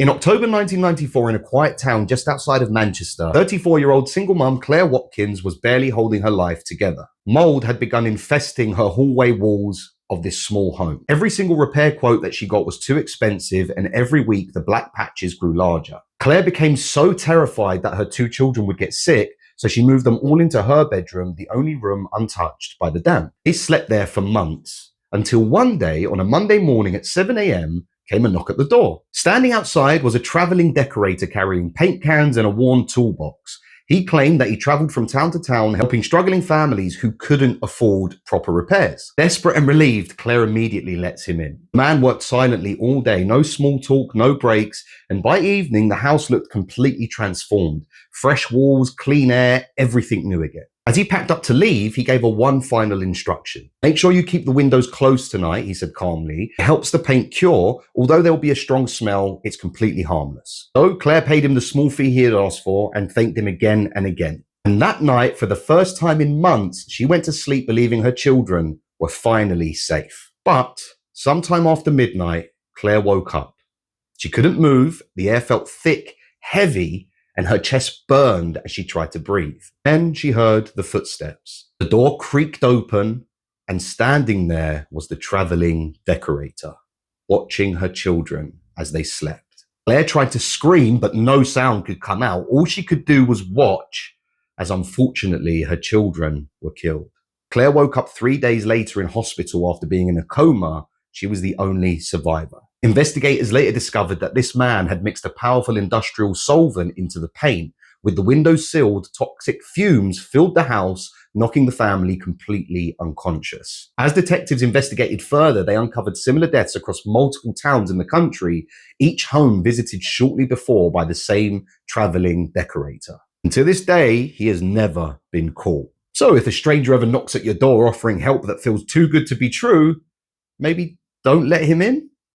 In October 1994, in a quiet town just outside of Manchester, 34-year-old single mum Claire Watkins was barely holding her life together. Mold had begun infesting her hallway walls of this small home. Every single repair quote that she got was too expensive, and every week the black patches grew larger. Claire became so terrified that her 2 children would get sick, so she moved them all into her bedroom, the only room untouched by the damp. They slept there for months, until one day, on a Monday morning at 7 a.m., came a knock at the door. Standing outside was a traveling decorator carrying paint cans and a worn toolbox. He claimed that he traveled from town to town helping struggling families who couldn't afford proper repairs. Desperate and relieved, Claire immediately lets him in. The man worked silently all day, no small talk, no breaks, and by evening the house looked completely transformed. Fresh walls, clean air, everything new again. As he packed up to leave, he gave her one final instruction. Make sure you keep the windows closed tonight, he said calmly. It helps the paint cure. Although there'll be a strong smell, it's completely harmless. So Claire paid him the small fee he had asked for and thanked him again and again. And that night, for the first time in months, she went to sleep believing her children were finally safe. But sometime after midnight, Claire woke up. She couldn't move. The air felt thick, heavy, and her chest burned as she tried to breathe. Then she heard the footsteps. The door creaked open, and standing there was the traveling decorator, watching her children as they slept. Claire tried to scream, but no sound could come out. All she could do was watch, as unfortunately her children were killed. Claire woke up 3 days later in hospital after being in a coma. She was the only survivor. Investigators later discovered that this man had mixed a powerful industrial solvent into the paint. With the windows sealed, toxic fumes filled the house, knocking the family completely unconscious. As detectives investigated further, they uncovered similar deaths across multiple towns in the country, each home visited shortly before by the same traveling decorator. And to this day, he has never been caught. So if a stranger ever knocks at your door offering help that feels too good to be true, maybe don't let him in?